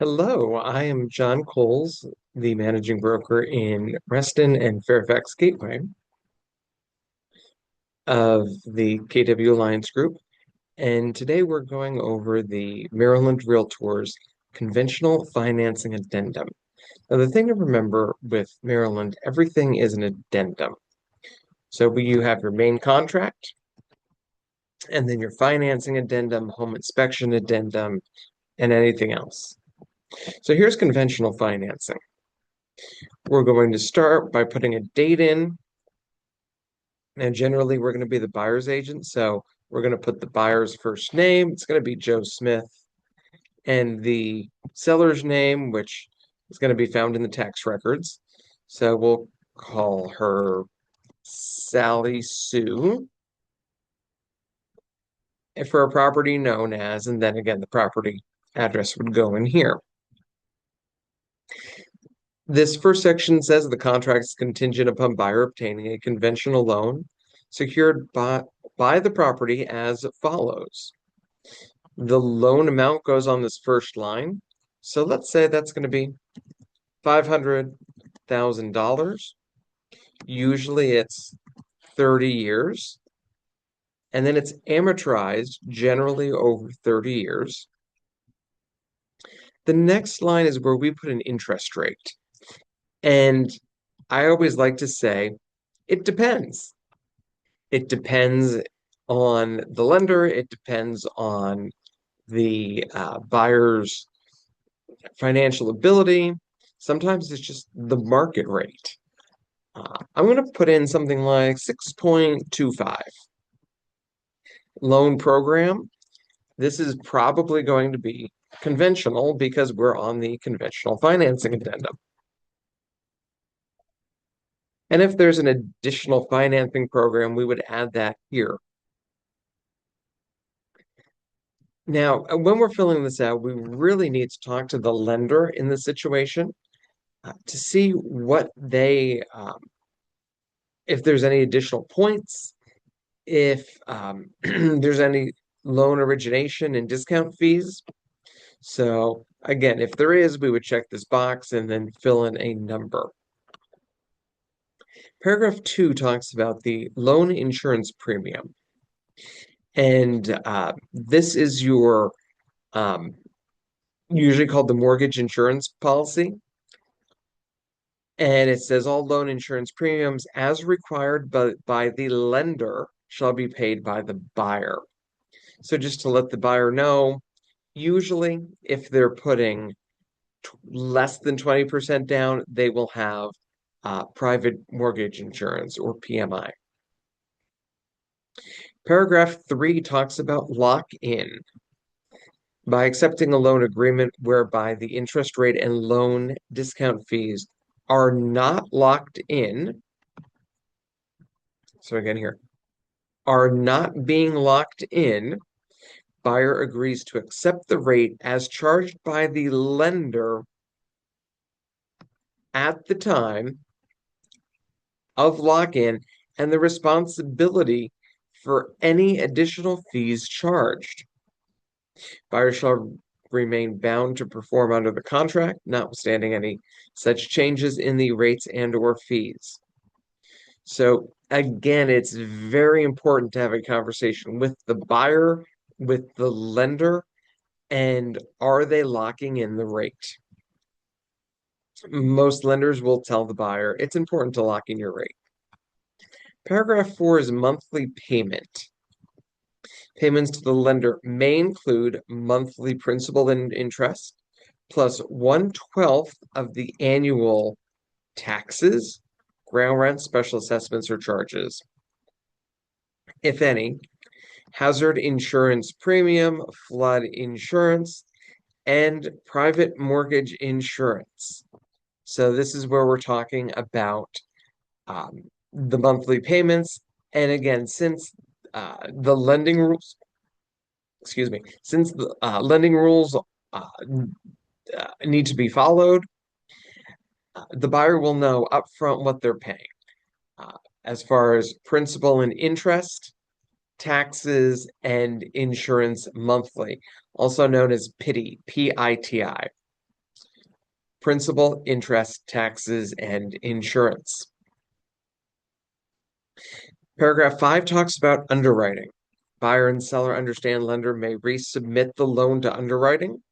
Hello, I am John Coles, the managing broker in Reston and Fairfax Gateway of the KW Alliance Group. And today we're going over the Maryland Realtors Conventional Financing Addendum. Now, the thing to remember with Maryland, everything is an addendum. So you have your main contract, and then your financing addendum, home inspection addendum, and anything else. So here's conventional financing. We're going to start by putting a date in. And generally, we're going to be the buyer's agent. So we're going to put the buyer's first name. It's going to be Joe Smith. And the seller's name, which is going to be found in the tax records. So we'll call her Sally Sue. And for a property known as, and then again, the property address would go in here. This first section says the contract is contingent upon buyer obtaining a conventional loan secured by the property as follows. The loan amount goes on this first line. So let's say that's going to be $500,000. Usually it's 30 years. And then it's amortized generally over 30 years. The next line is where we put an interest rate. And I always like to say, it depends. It depends on the lender. It depends on the buyer's financial ability. Sometimes it's just the market rate. I'm going to put in something like 6.25. Loan program. This is probably going to be conventional because we're on the conventional financing addendum. And if there's an additional financing program, we would add that here. Now, when we're filling this out, we really need to talk to the lender in the situation to see what if there's any additional points, if there's any loan origination and discount fees. So again, if there is, we would check this box and then fill in a number. Paragraph 2 talks about the loan insurance premium. And this is your usually called the mortgage insurance policy. And it says all loan insurance premiums as required by the lender shall be paid by the buyer. So just to let the buyer know, usually if they're putting less than 20% down, they will have private mortgage insurance or PMI. Paragraph 3 talks about lock-in. By accepting a loan agreement whereby the interest rate and loan discount fees are not locked in. So again here, are not being locked in, buyer agrees to accept the rate as charged by the lender at the time of lock-in and the responsibility for any additional fees charged. Buyer shall remain bound to perform under the contract, notwithstanding any such changes in the rates and or fees. So again, it's very important to have a conversation with the buyer, with the lender, and are they locking in the rate? Most lenders will tell the buyer it's important to lock in your rate. Paragraph 4 is monthly payment. Payments to the lender may include monthly principal and interest, plus 1/12 of the annual taxes, ground rent, special assessments, or charges, if any, hazard insurance premium, flood insurance, and private mortgage insurance. So this is where we're talking about the monthly payments. And again, since the lending rules, excuse me, since the lending rules need to be followed, the buyer will know upfront what they're paying as far as principal and interest, taxes, and insurance monthly, also known as PITI, PITI. principal, interest, taxes, and insurance. Paragraph 5 talks about underwriting. Buyer and seller understand lender may resubmit the loan to underwriting.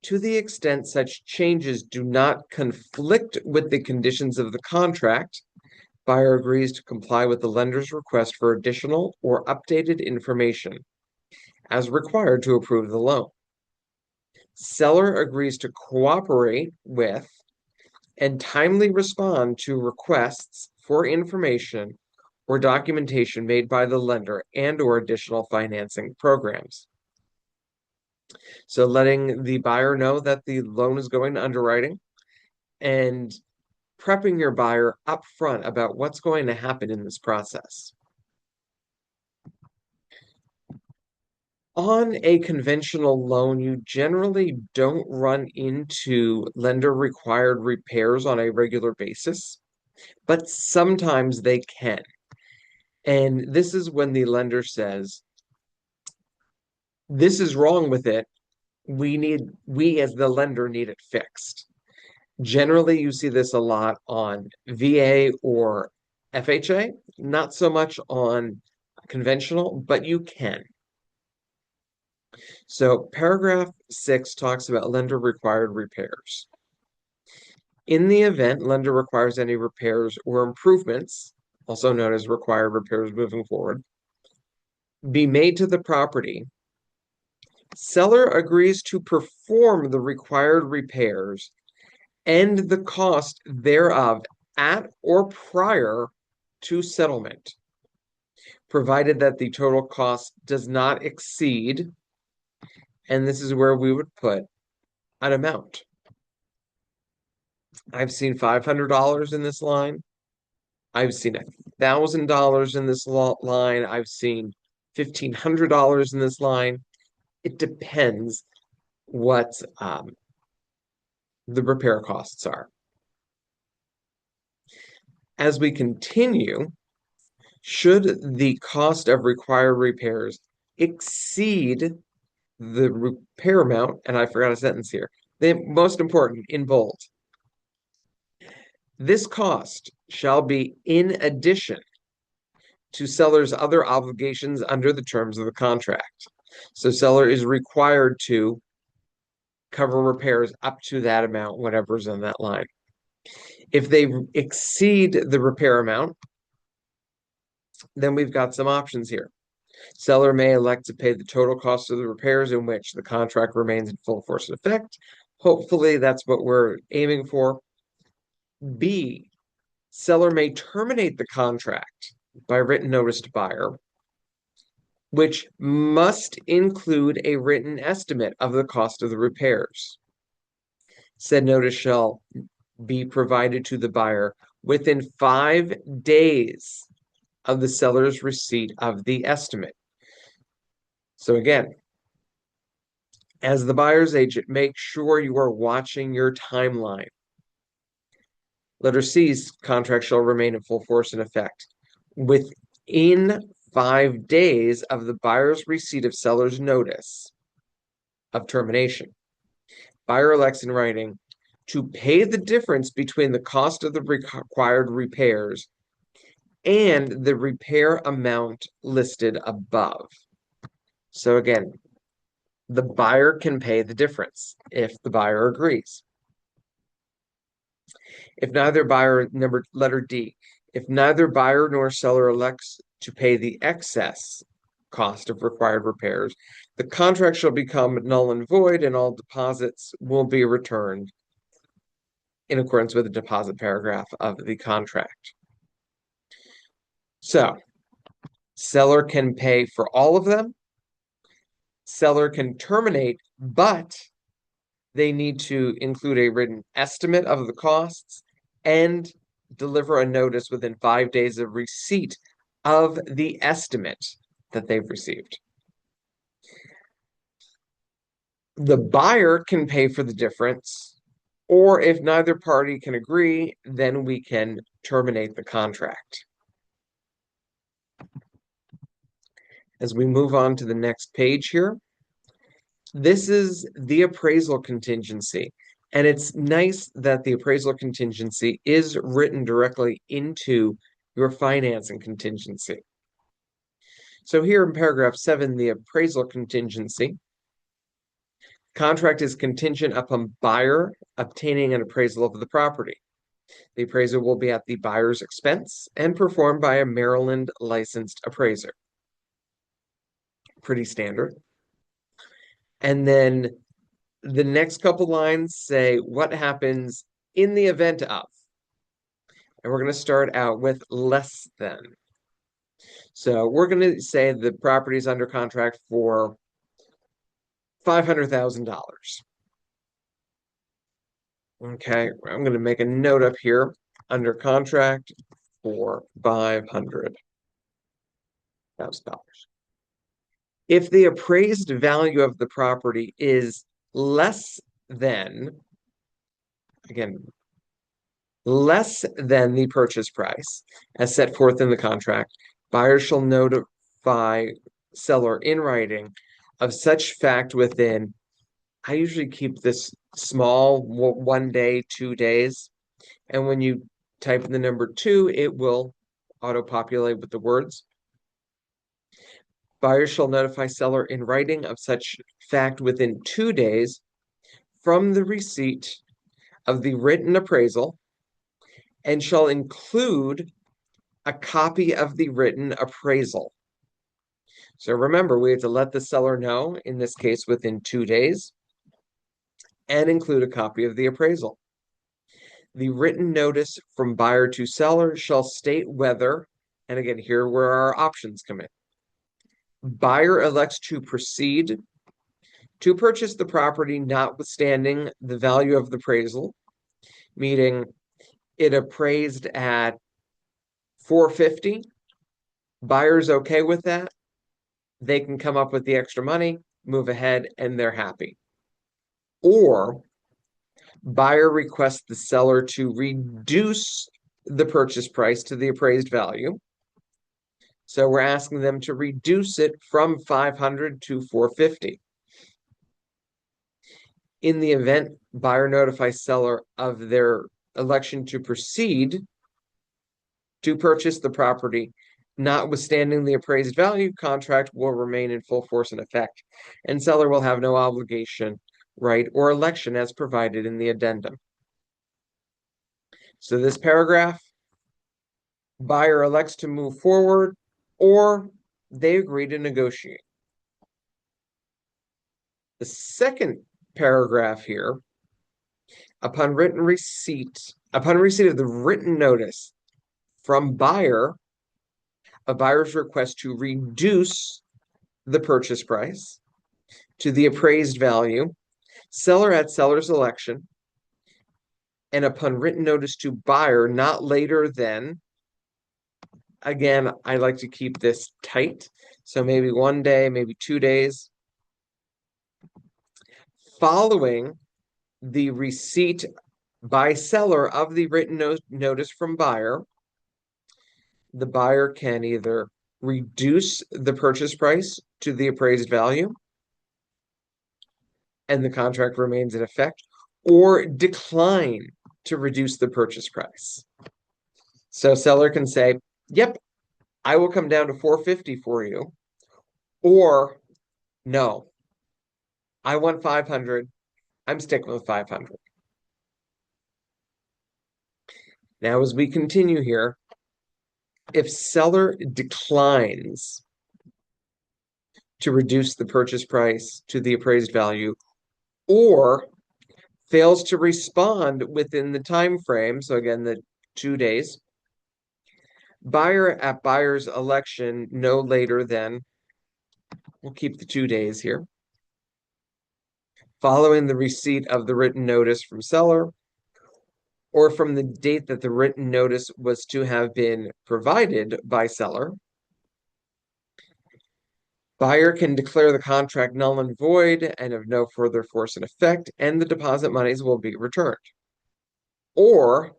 To the extent such changes do not conflict with the conditions of the contract, buyer agrees to comply with the lender's request for additional or updated information as required to approve the loan. Seller agrees to cooperate with and timely respond to requests for information or documentation made by the lender and/or additional financing programs. So letting the buyer know that the loan is going to underwriting and prepping your buyer up front about what's going to happen in this process. On a conventional loan, you generally don't run into lender required repairs on a regular basis, but sometimes they can. And this is when the lender says, this is wrong with it. We as the lender need it fixed. Generally, you see this a lot on VA or FHA, not so much on conventional, but you can. So paragraph 6 talks about lender required repairs. In the event lender requires any repairs or improvements, also known as required repairs moving forward, be made to the property, seller agrees to perform the required repairs and the cost thereof at or prior to settlement, provided that the total cost does not exceed, and this is where we would put an amount. I've seen $500 in this line. I've seen $1,000 in this line. I've seen $1,500 in this line. It depends what the repair costs are. As we continue, should the cost of required repairs exceed the repair amount, and I forgot a sentence here, the most important in bold, this cost shall be in addition to seller's other obligations under the terms of the contract. So seller is required to cover repairs up to that amount, whatever's in that line. If they exceed the repair amount, then we've got some options here. Seller may elect to pay the total cost of the repairs in which the contract remains in full force and effect. Hopefully that's what we're aiming for. B, seller may terminate the contract by written notice to buyer, which must include a written estimate of the cost of the repairs. Said notice shall be provided to the buyer within 5 days of the seller's receipt of the estimate. So again, as the buyer's agent, make sure you are watching your timeline. Letter C's contract shall remain in full force and effect within 5 days of the buyer's receipt of seller's notice of termination. Buyer elects in writing to pay the difference between the cost of the required repairs and the repair amount listed above. So again, the buyer can pay the difference if the buyer agrees. If neither buyer, letter D, if neither buyer nor seller elects to pay the excess cost of required repairs, the contract shall become null and void and all deposits will be returned in accordance with the deposit paragraph of the contract. So, seller can pay for all of them. Seller can terminate, but they need to include a written estimate of the costs and deliver a notice within 5 days of receipt of the estimate that they've received. The buyer can pay for the difference, or if neither party can agree, then we can terminate the contract. As we move on to the next page here, this is the appraisal contingency. And it's nice that the appraisal contingency is written directly into your financing contingency. So here in paragraph 7, the appraisal contingency. Contract is contingent upon buyer obtaining an appraisal of the property. The appraisal will be at the buyer's expense and performed by a Maryland licensed appraiser. Pretty standard. And then the next couple lines say what happens in the event of. And we're going to start out with less than. So we're going to say the property is under contract for $500,000. Okay, I'm going to make a note up here, under contract for $500,000. If the appraised value of the property is less than, again, less than the purchase price as set forth in the contract, buyer shall notify seller in writing of such fact within, I usually keep this small, 1 day, 2 days. And when you type in the number 2, it will auto-populate with the words. Buyer shall notify seller in writing of such fact within 2 days from the receipt of the written appraisal and shall include a copy of the written appraisal. So remember, we have to let the seller know, in this case, within 2 days, and include a copy of the appraisal. The written notice from buyer to seller shall state whether, and again, here where our options come in. Buyer elects to proceed to purchase the property notwithstanding the value of the appraisal, meaning it appraised at $450. Buyer's okay with that. They can come up with the extra money, move ahead, and they're happy. Or buyer requests the seller to reduce the purchase price to the appraised value. So we're asking them to reduce it from $500 to $450. In the event buyer notifies seller of their election to proceed to purchase the property, notwithstanding the appraised value, contract will remain in full force and effect, and seller will have no obligation, right, or election as provided in the addendum. So this paragraph, buyer elects to move forward or they agree to negotiate. The second paragraph here, upon receipt of the written notice from buyer, a buyer's request to reduce the purchase price to the appraised value, seller at seller's election, and upon written notice to buyer, not later than, again, I like to keep this tight, so maybe 1 day, maybe 2 days, following the receipt by seller of the written notice from buyer. The buyer can either reduce the purchase price to the appraised value and the contract remains in effect, or decline to reduce the purchase price. So seller can say, yep, I will come down to $450 for you, or no, I want $500. I'm sticking with $500. Now, as we continue here, if seller declines to reduce the purchase price to the appraised value or fails to respond within the time frame, so again, the 2 days, buyer at buyer's election no later than, we'll keep the 2 days here, following the receipt of the written notice from seller or from the date that the written notice was to have been provided by seller, buyer can declare the contract null and void and of no further force and effect, and the deposit monies will be returned. Or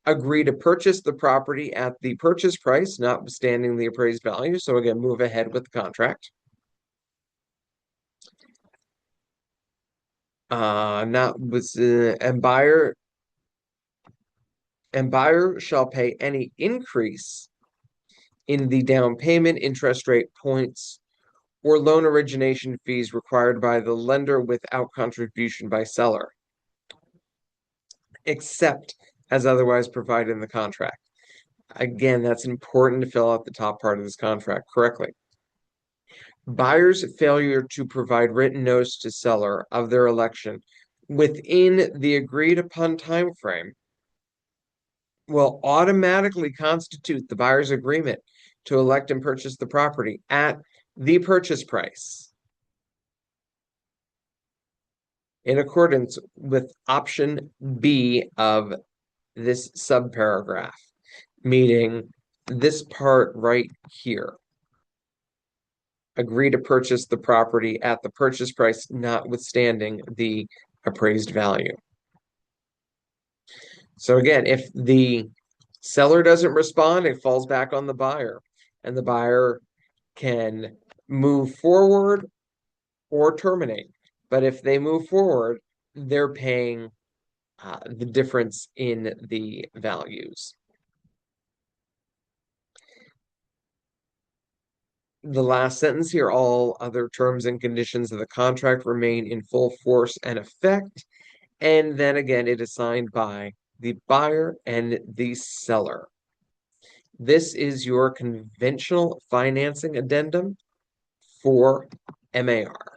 agree to purchase the property at the purchase price, notwithstanding the appraised value. So again, move ahead with the contract. not was and buyer shall pay any increase in the down payment, interest rate, points, or loan origination fees required by the lender without contribution by seller, except as otherwise provided in the contract. Again, that's important to fill out the top part of this contract correctly. Buyer's failure to provide written notice to seller of their election within the agreed upon time frame will automatically constitute the buyer's agreement to elect and purchase the property at the purchase price in accordance with option B of this subparagraph, meaning this part right here. Agree to purchase the property at the purchase price, notwithstanding the appraised value. So again, if the seller doesn't respond, it falls back on the buyer, and the buyer can move forward or terminate. But if they move forward, they're paying the difference in the values. The last sentence here, all other terms and conditions of the contract remain in full force and effect. And then again, it is signed by the buyer and the seller. This is your conventional financing addendum for MAR.